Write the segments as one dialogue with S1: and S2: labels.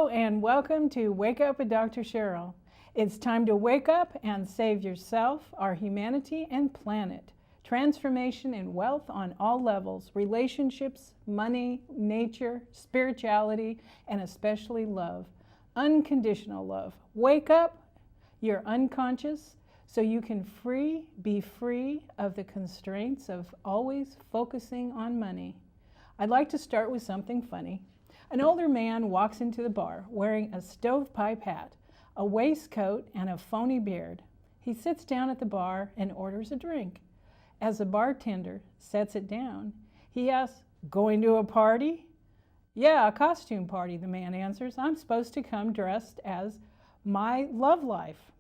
S1: Hello and welcome to Wake Up with Dr. Cheryl. It's time to wake up and save yourself, our humanity, and planet. Transformation in wealth on all levels, relationships, money, nature, spirituality, and especially love. Unconditional love. Wake up your unconscious so you can be free of the constraints of always focusing on money. I'd like to start with something funny. An older man walks into the bar wearing a stovepipe hat, a waistcoat, and a phony beard. He sits down at the bar and orders a drink. As the bartender sets it down, he asks, "Going to a party?" "Yeah, a costume party," the man answers. "I'm supposed to come dressed as my love life."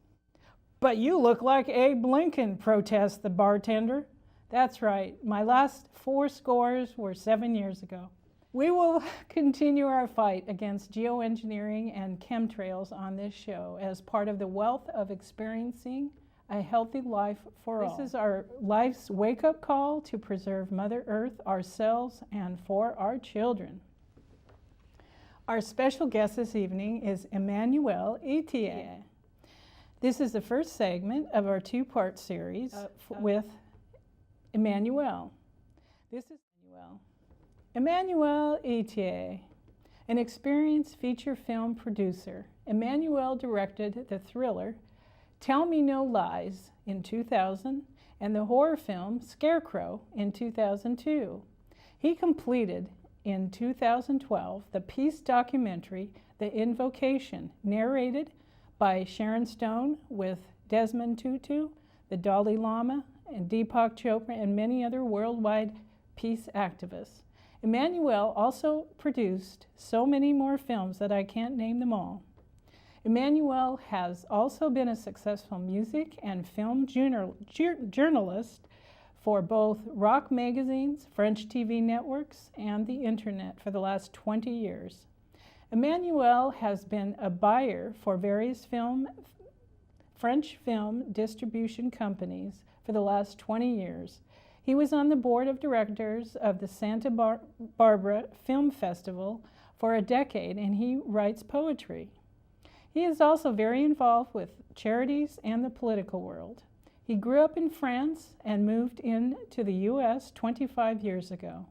S1: "But you look like Abe Lincoln," protests the bartender. "That's right. My last 4 scores were 7 years ago." We will continue our fight against geoengineering and chemtrails on this show as part of the wealth of experiencing a healthy life for all. This is our life's wake-up call to preserve Mother Earth, ourselves, and for our children. Our special guest this evening is Emmanuel Itier. This is the first segment of our 2-part series with Emmanuel. This is Emmanuel Itier, an experienced feature film producer. Emmanuel directed the thriller Tell Me No Lies in 2000 and the horror film Scarecrow in 2002. He completed in 2012 the peace documentary The Invocation, narrated by Sharon Stone with Desmond Tutu, the Dalai Lama, and Deepak Chopra, and many other worldwide peace activists. Emmanuel also produced so many more films that I can't name them all. Emmanuel has also been a successful music and film journalist for both rock magazines, French TV networks, and the internet for the last 20 years. Emmanuel has been a buyer for various French film distribution companies for the last 20 years. He was on the board of directors of the Santa Barbara Film Festival for a decade, and he writes poetry. He is also very involved with charities and the political world. He grew up in France and moved into the U.S. 25 years ago.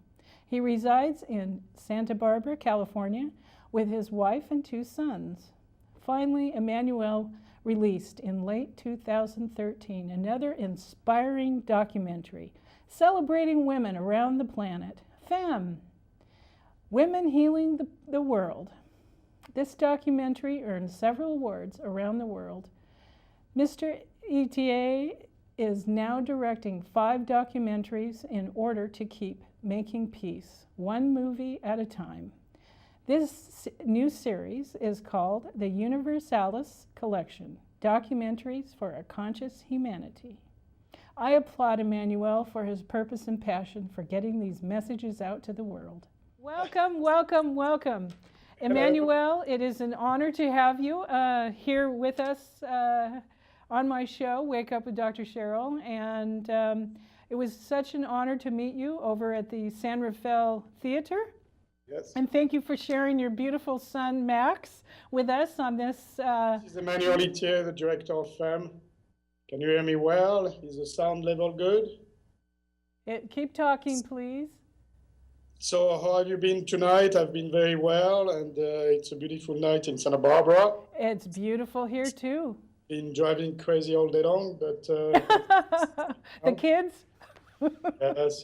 S1: He resides in Santa Barbara, California, with his wife and 2 sons. Finally, Emmanuel released in late 2013 another inspiring documentary celebrating women around the planet, Femme, Women Healing the World. This documentary earned several awards around the world. Mr. Itier is now directing 5 documentaries in order to keep making peace, 1 movie at a time. This new series is called the Universalis Collection, Documentaries for a Conscious Humanity. I applaud Emmanuel for his purpose and passion for getting these messages out to the world. Welcome, welcome, welcome. Emmanuel, it is an honor to have you here with us on my show, Wake Up with Dr. Cheryl. And it was such an honor to meet you over at the San Rafael Theater.
S2: Yes.
S1: And thank you for sharing your beautiful son, Max, with us on this.
S2: This is Emmanuel Itier, the director of Femme. Can you hear me well? Is the sound level good?
S1: Keep talking, please.
S2: So how have you been tonight? I've been very well, and it's a beautiful night in Santa Barbara.
S1: It's beautiful here, too.
S2: Been driving crazy all day long, but...
S1: The kids?
S2: Yes.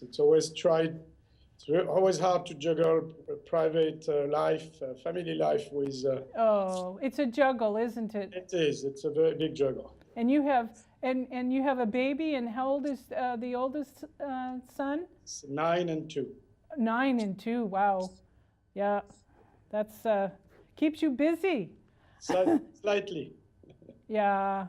S2: It's always always hard to juggle private life, family life with...
S1: Oh, it's a juggle, isn't it?
S2: It is. It's a very big juggle.
S1: And you have a baby, and how old is the oldest son?
S2: It's 9 and 2.
S1: 9 and 2, wow. Yeah, that's keeps you busy.
S2: Slightly.
S1: Yeah,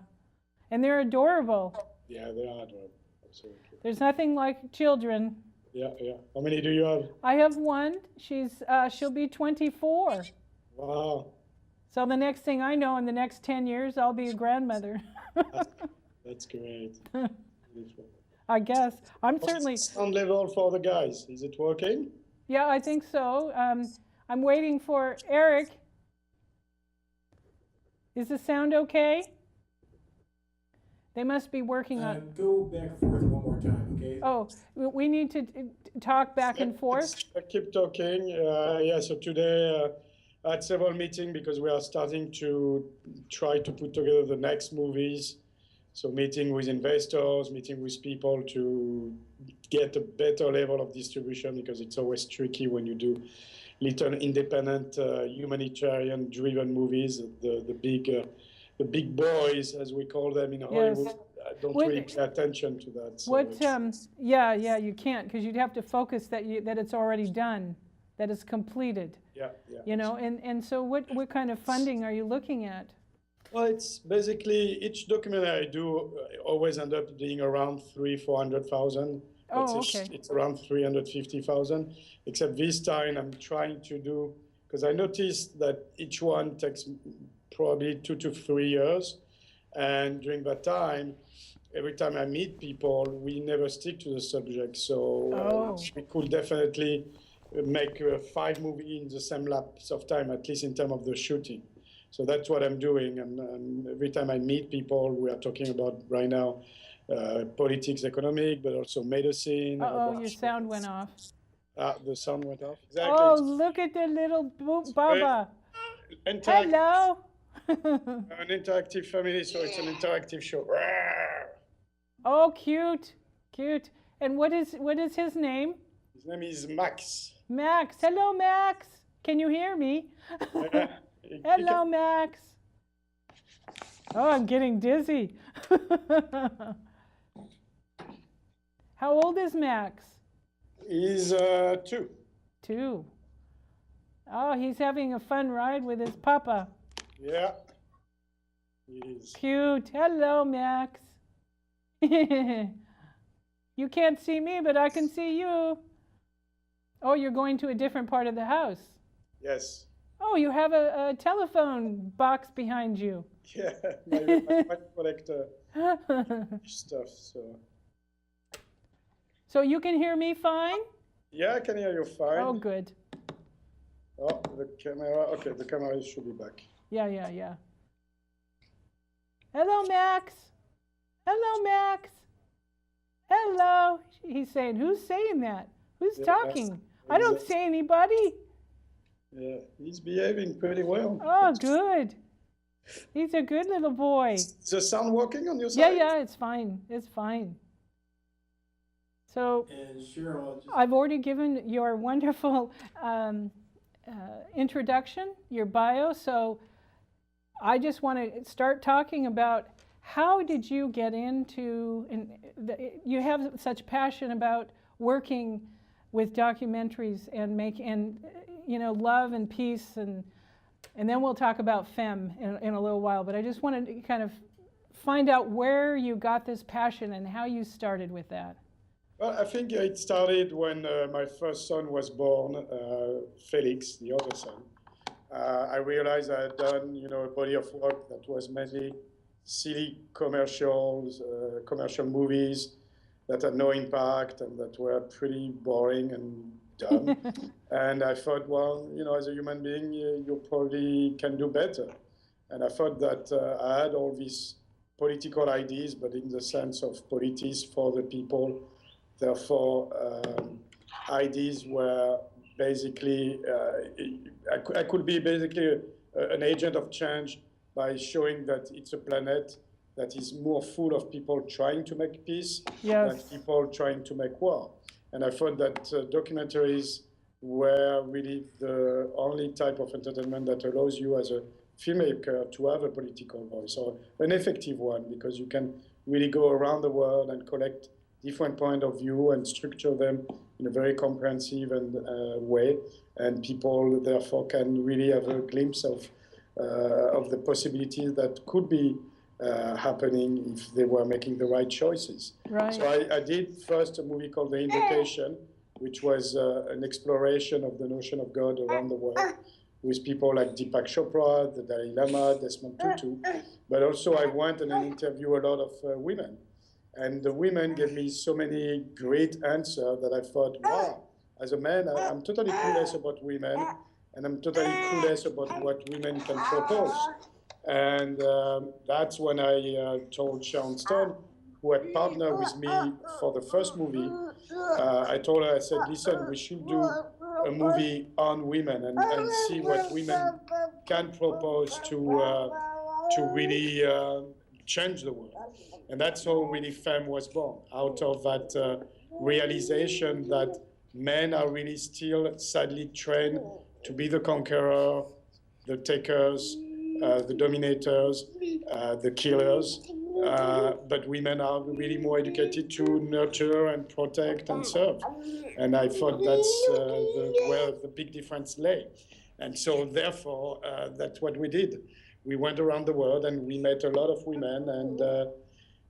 S1: and they're adorable.
S2: Yeah, they are adorable, absolutely.
S1: There's nothing like children.
S2: Yeah. How many do you have?
S1: I have 1. She'll be 24.
S2: Wow.
S1: So the next thing I know, in the next 10 years, I'll be a grandmother.
S2: That's great.
S1: I guess. I'm
S2: What's
S1: certainly...
S2: the sound level for the guys? Is it working?
S1: Yeah, I think so. I'm waiting for Eric Is the sound okay? They must be working on.
S3: Go back and forth one more time, okay?
S1: Oh, we need to talk back and forth.
S2: I keep talking. Yeah, so today I had several meetings because we are starting to try to put together the next movies. So meeting with investors, meeting with people to get a better level of distribution, because it's always tricky when you do little independent humanitarian-driven movies. The big boys, as we call them in Hollywood,
S1: Yes.
S2: don't
S1: What-
S2: really pay attention to that. So
S1: What?
S2: it's-
S1: Yeah, you can't, because you'd have to focus that it's already done, that it's completed.
S2: yeah.
S1: You know, and so what kind of funding are you looking at?
S2: Well, it's basically each documentary I do always end up being around 300,000-400,000.
S1: Oh, okay.
S2: It's around 350,000. Except this time I'm trying to do, because I noticed that each one takes probably 2 to 3 years, and during that time, every time I meet people, we never stick to the subject. So we could definitely make 5 movies in the same lapse of time, at least in terms of the shooting. So that's what I'm doing, and every time I meet people, we are talking about right now politics, economic, but also medicine.
S1: Oh, your sound went off.
S2: The sound went off. Exactly.
S1: Oh, look at the little Baba. Hello.
S2: An interactive family, so it's an interactive show.
S1: Oh, cute. And what is his name?
S2: His name is Max.
S1: Max. Hello, Max. Can you hear me? Hello, Max. Oh, I'm getting dizzy. How old is Max?
S2: He's 2.
S1: 2. Oh, he's having a fun ride with his papa.
S2: Yeah, he is.
S1: Cute. Hello, Max. You can't see me, but I can see you. Oh, you're going to a different part of the house.
S2: Yes.
S1: Oh, you have a telephone box behind you.
S2: Yeah, my collector stuff.
S1: So you can hear me fine?
S2: Yeah, I can hear you fine.
S1: Oh, good.
S2: Oh, the camera. Okay, the camera should be back.
S1: Yeah. Hello, Max. Hello, Max. Hello. He's saying, who's saying that? Who's talking? I don't see anybody.
S2: Yeah, he's behaving pretty well.
S1: Oh, good. He's a good little boy.
S2: Is the sound working on your side?
S1: Yeah, it's fine. So
S3: And Cheryl,
S1: I've already given your wonderful introduction, your bio. So I just want to start talking about how did you get into, you have such passion about working with documentaries and love and peace, and then we'll talk about Femme in a little while. But I just wanted to kind of find out where you got this passion and how you started with that.
S2: Well, I think it started when my first son was born, Felix, the other son. I realized I had done, a body of work that was mainly silly commercials, commercial movies that had no impact and that were pretty boring and dumb. And I thought, well, as a human being, you probably can do better. And I thought that I had all these political ideas, but in the sense of politics for the people. Therefore, ideas were basically, I could be basically an agent of change by showing that it's a planet that is more full of people trying to make peace than people trying to make war. And I thought that documentaries were really the only type of entertainment that allows you as a filmmaker to have a political voice, or an effective one, because you can really go around the world and collect different point of view and structure them in a very comprehensive way, and people therefore can really have a glimpse of the possibilities that could be happening if they were making the right choices.
S1: Right.
S2: So I did first a movie called The Invocation, which was an exploration of the notion of God around the world, with people like Deepak Chopra, the Dalai Lama, Desmond Tutu, but also I went and I interviewed a lot of women. And the women gave me so many great answers that I thought, wow, as a man, I'm totally clueless about women, and I'm totally clueless about what women can propose. And that's when I told Sharon Stone, who had partnered with me for the first movie, I told her, I said, listen, we should do a movie on women and see what women can propose to really change the world. And that's how really Femme was born, out of that realization that men are really still sadly trained to be the conqueror, the takers, the dominators, the killers, but women are really more educated to nurture and protect and serve. And I thought that's where the big difference lay. And so therefore, that's what we did. We went around the world and we met a lot of women, and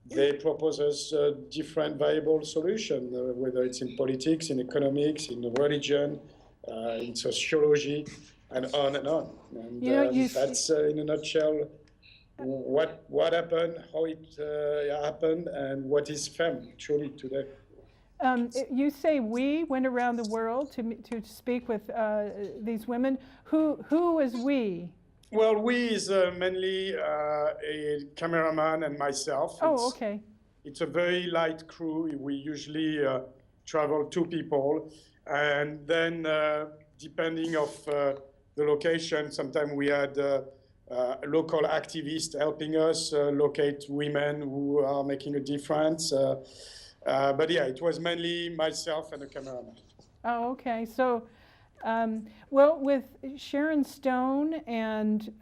S2: they propose us different viable solutions, whether it's in politics, in economics, in religion, in sociology, and on and on. And that's, in a nutshell, what happened, how it happened, and what is Femme truly today.
S1: You say we went around the world to speak with these women. Who is we?
S2: Well, we is mainly a cameraman and myself.
S1: Oh, okay.
S2: It's a very light crew. We usually travel 2 people, and then depending of the location, sometimes we had local activists helping us locate women who are making a difference. But yeah, it was mainly myself and a cameraman.
S1: Oh, okay. So, well, with Sharon Stone and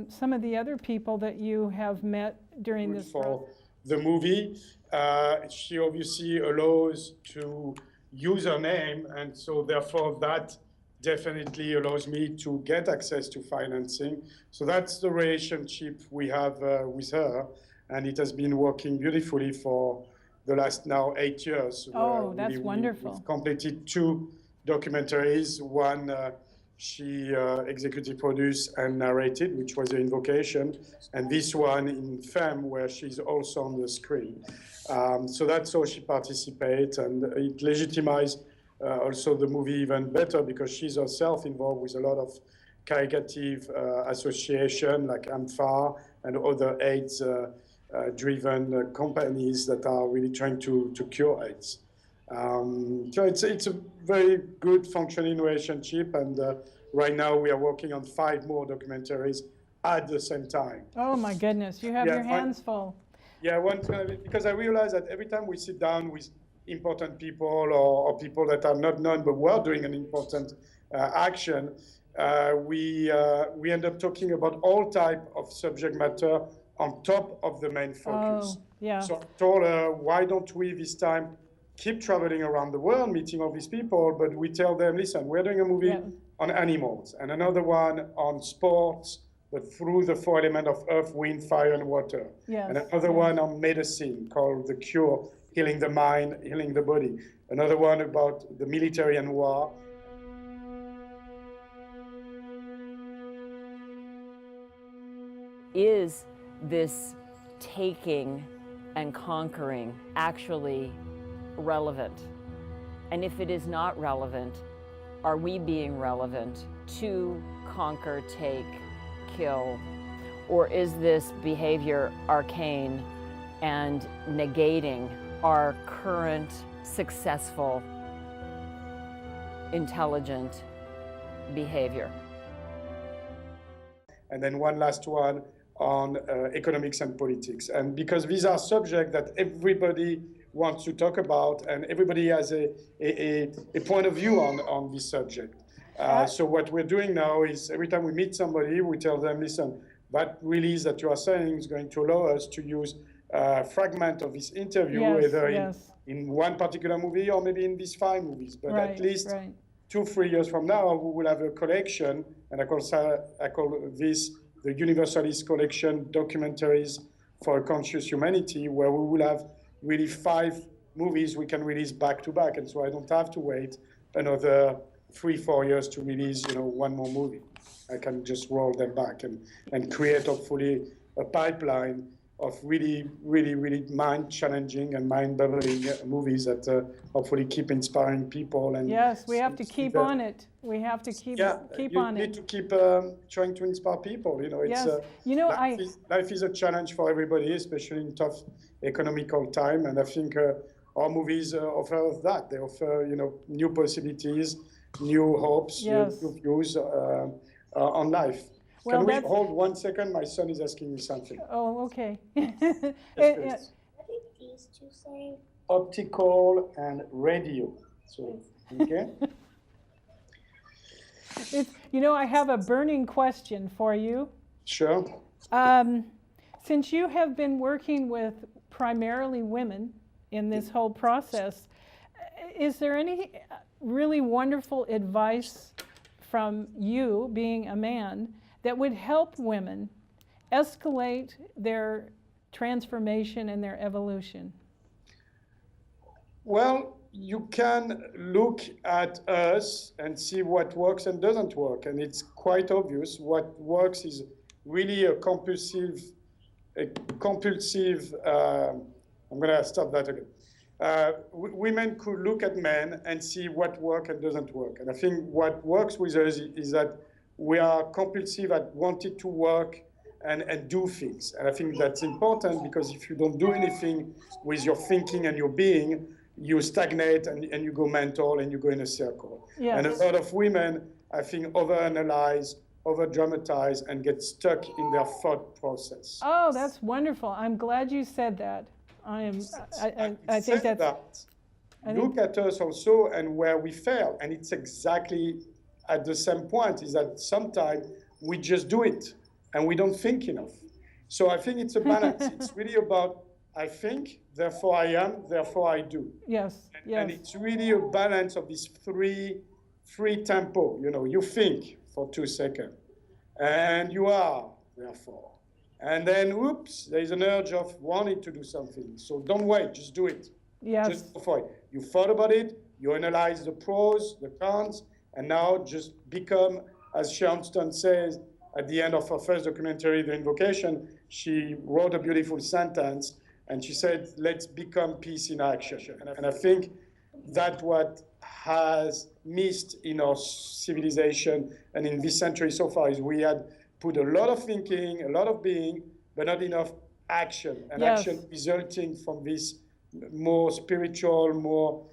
S1: some of the other people that you have met during this
S2: for the movie, she obviously allows to use her name, and so therefore that definitely allows me to get access to financing. So that's the relationship we have with her, and it has been working beautifully for the last now 8 years.
S1: Oh, that's wonderful.
S2: We've completed 2 documentaries. One she executive produced and narrated, which was The Invocation, and this one in Femme, where she's also on the screen. So that's how she participates, and it legitimizes also the movie even better because she's herself involved with a lot of caritative association like AMFA and other AIDS driven companies that are really trying to cure AIDS. So it's a very good functioning relationship, and right now we are working on 5 more documentaries at the same time.
S1: Oh my goodness, you have your hands full.
S2: Yeah, because I realize that every time we sit down with important people or people that are not known but were doing an important action, we end up talking about all type of subject matter on top of the main focus.
S1: Oh, yeah.
S2: So I told her, why don't we this time keep traveling around the world, meeting all these people, but we tell them, listen, we're doing a movie on animals and another one on sports, but through the 4 elements of earth, wind, fire, and water.
S1: Yes.
S2: And another one on medicine called The Cure, healing the mind, healing the body. Another one about the military and war.
S4: Is this taking and conquering actually relevant? And if it is not relevant, are we being relevant to conquer, take, kill? Or is this behavior arcane and negating our current successful, intelligent behavior?
S2: And then one last one on economics and politics. And because these are subjects that everybody wants to talk about and everybody has a point of view on this subject. So what we're doing now is every time we meet somebody, we tell them, listen, that release that you are saying is going to allow us to use a fragment of this interview, either in one particular movie or maybe in these 5 movies. But at least 2-3 years from now, we will have a collection, and I call this the Universalist Collection Documentaries for a Conscious Humanity, where we will have really 5 movies we can release back to back. And so I don't have to wait another 3-4 years to release, one more movie. I can just roll them back and create hopefully a pipeline really, really, really mind-challenging and mind-bubbling movies that hopefully keep inspiring people. And
S1: Yes, we have to
S2: see
S1: keep
S2: that-
S1: on it. We have to keep
S2: you
S1: on
S2: need
S1: it.
S2: to keep trying to inspire people. It's
S1: Yes. You know,
S2: life is a challenge for everybody, especially in tough economical time. And I think our movies offer that. They offer new possibilities, new hopes,
S1: Yes.
S2: new views on life.
S1: Well,
S2: Can we
S1: that's-
S2: hold 1 second? My son is asking me something.
S1: Oh, okay.
S2: Yes,
S1: It-
S2: please.
S5: What did these two say?
S2: Optical and radio. So, okay.
S1: I have a burning question for you.
S2: Sure.
S1: Since you have been working with primarily women in this whole process, is there any really wonderful advice from you, being a man, that would help women escalate their transformation and their evolution?
S2: Well, you can look at us and see what works and doesn't work. And it's quite obvious. What works is really a compulsive, I'm going to stop that again. Women could look at men and see what works and doesn't work. And I think what works with us is that we are compulsive at wanting to work and do things. And I think that's important, because if you don't do anything with your thinking and your being, you stagnate and you go mental and you go in a circle.
S1: Yes.
S2: And a lot of women, I think, overanalyze, over-dramatize, and get stuck in their thought process.
S1: Oh, that's wonderful. I'm glad you said that. I think
S2: Said
S1: that's...
S2: that,
S1: I think-
S2: look at us also and where we fail. And it's exactly at the same point, is that sometimes we just do it and we don't think enough. So I think it's a balance. It's really about, I think, therefore I am, therefore I do.
S1: Yes,
S2: And
S1: yes.
S2: it's really a balance of these three tempo. You think for 2 seconds, and you are, therefore. And then, oops, there is an urge of wanting to do something. So don't wait, just do it.
S1: Yes.
S2: Just go for it. You thought about it, you analyze the pros, the cons, and now just become, as Sharon Stone says at the end of her first documentary, The Invocation, she wrote a beautiful sentence, and she said, let's become peace in action. And I think that's what has missed in our civilization and in this century so far, is we had put a lot of thinking, a lot of being, but not enough action. And
S1: Yes.
S2: action resulting from this more spiritual, more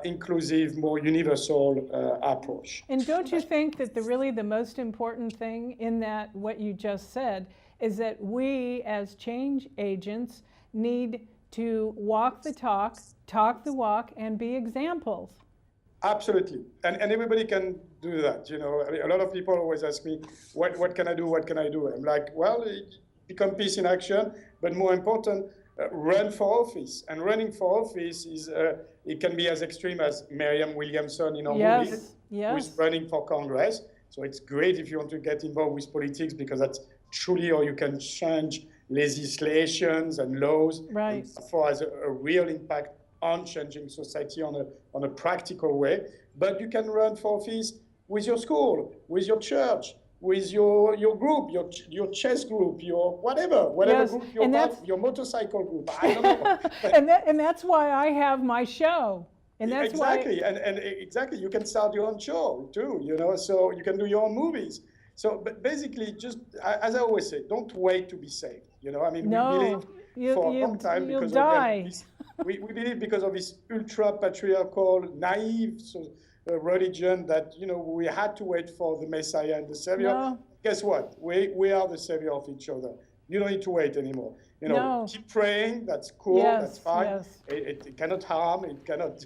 S2: inclusive, more universal approach.
S1: And don't you think that the most important thing in that, what you just said, is that we as change agents need to walk the talk the walk, and be examples?
S2: Absolutely. And everybody can do that. I mean, a lot of people always ask me, what can I do? What can I do? I'm like, well, become peace in action, but more important, run for office. And running for office is, it can be as extreme as Marianne Williamson in our movie, who's running for Congress. So it's great if you want to get involved with politics, because that's truly how you can change legislations and laws,
S1: Right.
S2: and therefore has a real impact on changing society on a practical way. But you can run for office with your school, with your church, with your group, your chess group, your whatever
S1: Yes,
S2: group,
S1: and that's-
S2: your motorcycle group. I don't know.
S1: and that's why I have my show. And that's
S2: exactly,
S1: why...
S2: and exactly, you can start your own show too, so you can do your own movies. So, but basically, just as I always say, don't wait to be saved. I mean,
S1: No,
S2: we believe for a long time
S1: you'll
S2: because
S1: die.
S2: of this, we believe because of this ultra patriarchal, naive religion that we had to wait for the Messiah and the Savior.
S1: No.
S2: Guess what? We are the Savior of each other. You don't need to wait anymore.
S1: No.
S2: Keep praying. That's cool.
S1: Yes,
S2: That's fine.
S1: yes.
S2: It cannot harm. It cannot,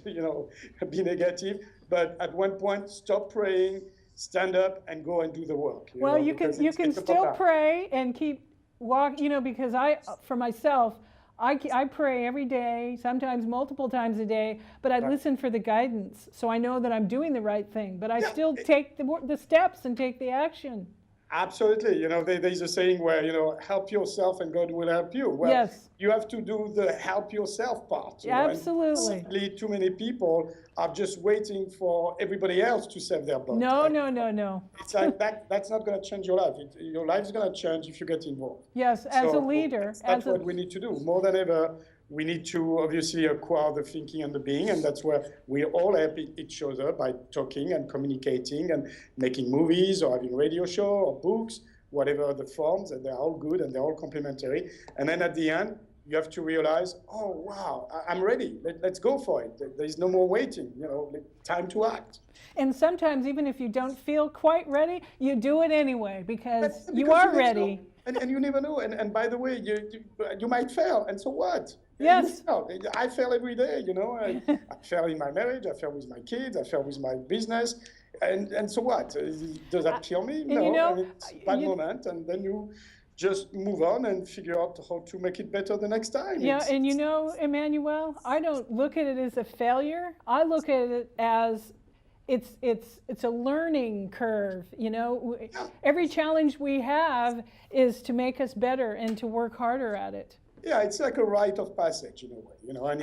S2: be negative. But at one point, stop praying, stand up, and go and do the work.
S1: Well, you
S2: because
S1: can
S2: it's
S1: still
S2: about that.
S1: pray and keep walking, because for myself, I pray every day, sometimes multiple times a day, but I listen for the guidance, so I know that I'm doing the right thing. But I still take the steps and take the action.
S2: Absolutely. You know, there's a saying where, you know, help yourself and God will help you. Well,
S1: Yes.
S2: you have to do the help yourself part. You know, and
S1: Absolutely.
S2: sadly, too many people are just waiting for everybody else to save their boat.
S1: No,
S2: And
S1: no, no, no.
S2: it's like that's not going to change your life. Your life is going to change if you get involved.
S1: Yes, as a
S2: So
S1: leader,
S2: that's what we need to do. More than ever, we need to obviously acquire the thinking and the being, and that's where we all help each other by talking and communicating and making movies or having radio show or books, whatever the forms, and they're all good and they're all complementary. And then at the end, you have to realize, oh, wow, I'm ready. Let's go for it. There's no more waiting, you know, time to act.
S1: And sometimes even if you don't feel quite ready, you do it anyway because you
S2: Because
S1: are
S2: never
S1: ready.
S2: know. And you never know. And by the way, you might fail, and so what?
S1: Yes.
S2: You fail. I fail every day, you know. I fail in my marriage, I fail with my kids, I fail with my business. And so what? Does that kill me? No.
S1: you know,
S2: And it's a bad moment, and then you just move on and figure out how to make it better the next time.
S1: Yeah, and you know, Emmanuel, I don't look at it as a failure. I look at it as it's a learning curve. You know, every challenge we have is to make us better and to work harder at it.
S2: Yeah, it's like a rite of passage in a way, you know, and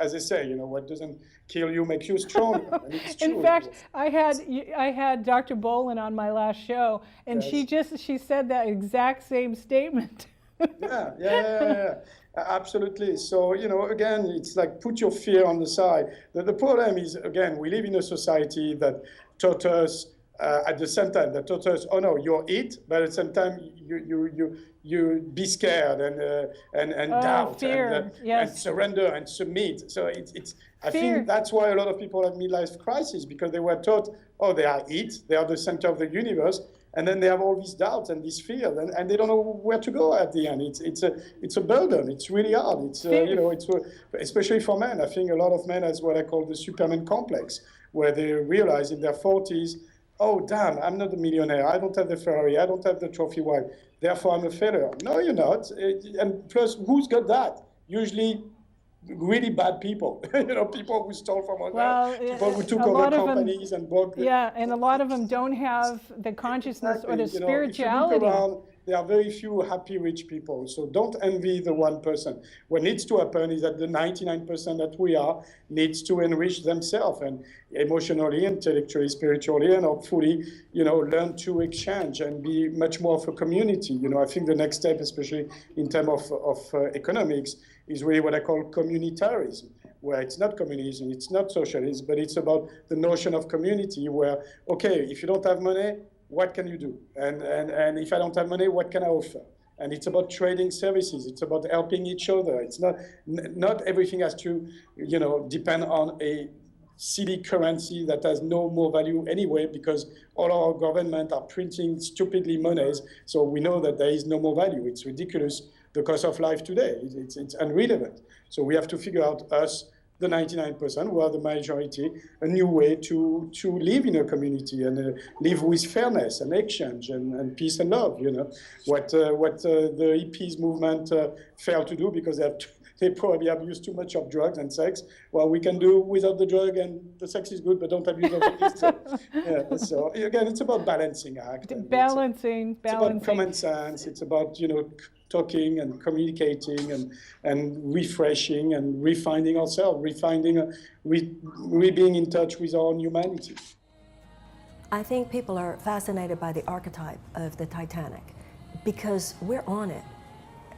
S2: as I say, you know, what doesn't kill you makes you stronger. And it's true.
S1: In fact, I had Dr. Bolin on my last show, and
S2: Yes.
S1: she said that exact same statement.
S2: Yeah. Absolutely. So, you know, again, it's like put your fear on the side. The problem is, again, we live in a society that taught us at the same time, that taught us, oh no, you're it, but at the same time, you be scared and doubt
S1: fear. Yes.
S2: and surrender and submit. So I
S1: Fear.
S2: think that's why a lot of people have midlife crisis, because they were taught, oh, they are it, they are the center of the universe, and then they have all these doubts and this fear, and they don't know where to go at the end. It's a burden. It's really hard. It's you know, it's especially for men. I think a lot of men has what I call the Superman complex, where they realize in their 40s, oh damn, I'm not a millionaire. I don't have the Ferrari. I don't have the trophy wife. Therefore, I'm a failure. No, you're not. And plus, who's got that? Usually really bad people, you know, people who stole from others, people who took over companies and bought them.
S1: Yeah, and a lot of them don't have the consciousness or the
S2: You know,
S1: spirituality.
S2: if you look around, there are very few happy rich people. So don't envy the 1%. What needs to happen is that the 99% that we are needs to enrich themselves and emotionally, intellectually, spiritually, and hopefully, you know, learn to exchange and be much more of a community. You know, I think the next step, especially in terms of economics, is really what I call communitarism, where it's not communism, it's not socialism, but it's about the notion of community where, okay, if you don't have money, what can you do? And if I don't have money, what can I offer? And it's about trading services. It's about helping each other. It's not everything has to, you know, depend on a silly currency that has no more value anyway, because all our government are printing stupidly monies. So we know that there is no more value. It's ridiculous, the cost of life today. It's irrelevant. So we have to figure out, us, the 99%, who are the majority, a new way to live in a community and live with fairness and exchange and peace and love. You know what the hippies movement failed to do because they probably abuse too much of drugs and sex. Well, we can do without the drug, and the sex is good, but don't abuse of it. So again, it's about balancing act.
S1: Balancing.
S2: It's about common sense. It's about, you know, talking and communicating and refreshing and refining ourselves, being in touch with our own humanity.
S6: I think people are fascinated by the archetype of the Titanic because we're on it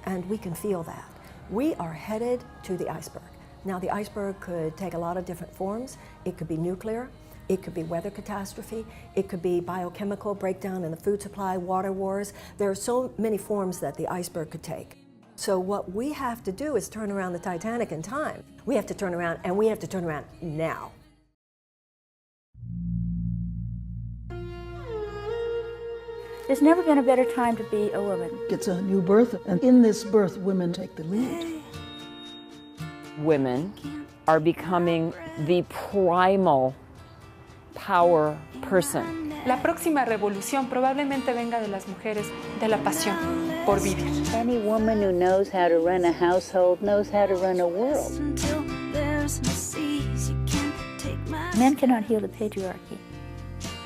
S6: and we can feel that. We are headed to the iceberg. Now, the iceberg could take a lot of different forms. It could be nuclear, it could be weather catastrophe, it could be biochemical breakdown in the food supply, water wars. There are so many forms that the iceberg could take. So what we have to do is turn around the Titanic in time. We have to turn around, and we have to turn around now.
S7: There's never been a better time to be a woman.
S8: It's a new birth, and in this birth, women take the lead.
S4: Women are becoming the primal power person.
S9: La próxima revolución probablemente venga de las mujeres, de la pasión por vivir.
S10: Any woman who knows how to run a household knows how to run a world.
S7: Men cannot heal the patriarchy,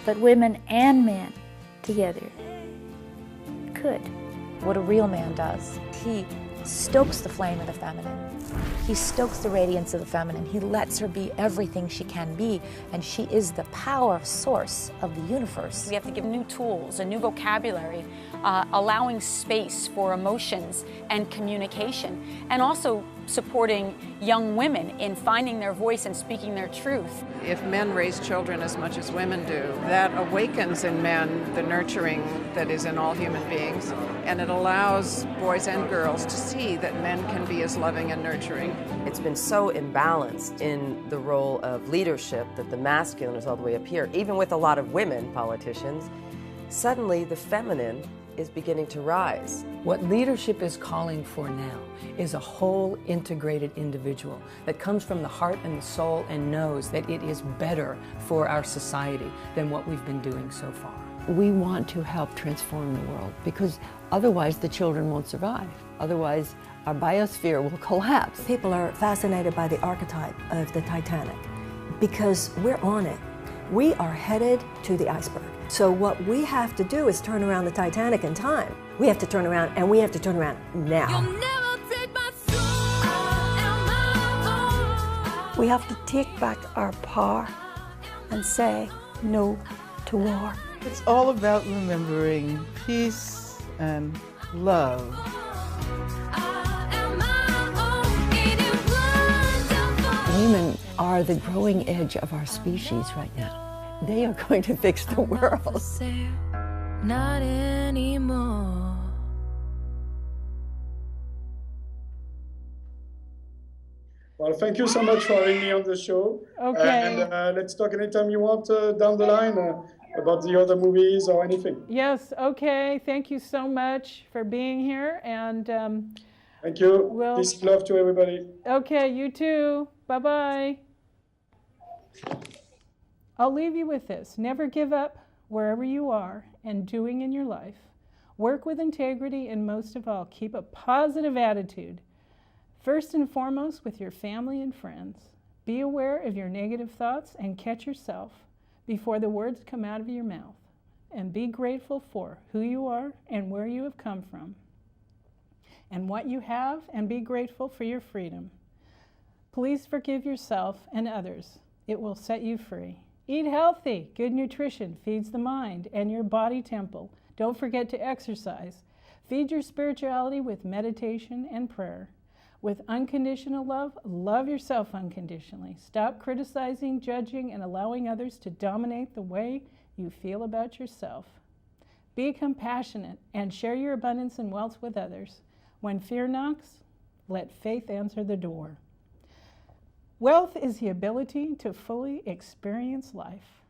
S7: but women and men together could.
S11: What a real man does. He stokes the flame of the feminine. He stokes the radiance of the feminine. He lets her be everything she can be, and she is the power source of the universe.
S12: We have to give new tools, a new vocabulary, allowing space for emotions and communication, and also supporting young women in finding their voice and speaking their truth.
S13: If men raise children as much as women do, that awakens in men the nurturing that is in all human beings, and it allows boys and girls to see that men can be as loving and nurturing.
S14: It's been so imbalanced in the role of leadership that the masculine is all the way up here. Even with a lot of women politicians, suddenly the feminine is beginning to rise.
S15: What leadership is calling for now is a whole integrated individual that comes from the heart and the soul and knows that it is better for our society than what we've been doing so far.
S8: We want to help transform the world because otherwise the children won't survive. Otherwise our biosphere will collapse.
S6: People are fascinated by the archetype of the Titanic because we're on it. We are headed to the iceberg. So what we have to do is turn around the Titanic in time. We have to turn around, and we have to turn around now.
S7: We have to take back our power and say no to war.
S16: It's all about remembering peace and love.
S8: Women are the growing edge of our species right now. They are going to fix the world.
S17: Not anymore.
S2: Well, thank you so much for having me on the show.
S1: Okay.
S2: And let's talk anytime you want down the line about the other movies or anything.
S1: Yes, okay. Thank you so much for being here. And
S2: thank you. Peace and love to everybody.
S1: Okay, you too. Bye-bye. I'll leave you with this. Never give up wherever you are and doing in your life. Work with integrity, and most of all, keep a positive attitude. First and foremost, with your family and friends. Be aware of your negative thoughts and catch yourself before the words come out of your mouth. And be grateful for who you are and where you have come from and what you have, and be grateful for your freedom. Please forgive yourself and others. It will set you free. Eat healthy. Good nutrition feeds the mind and your body temple. Don't forget to exercise. Feed your spirituality with meditation and prayer. With unconditional love, love yourself unconditionally. Stop criticizing, judging, and allowing others to dominate the way you feel about yourself. Be compassionate and share your abundance and wealth with others. When fear knocks, let faith answer the door. Wealth is the ability to fully experience life.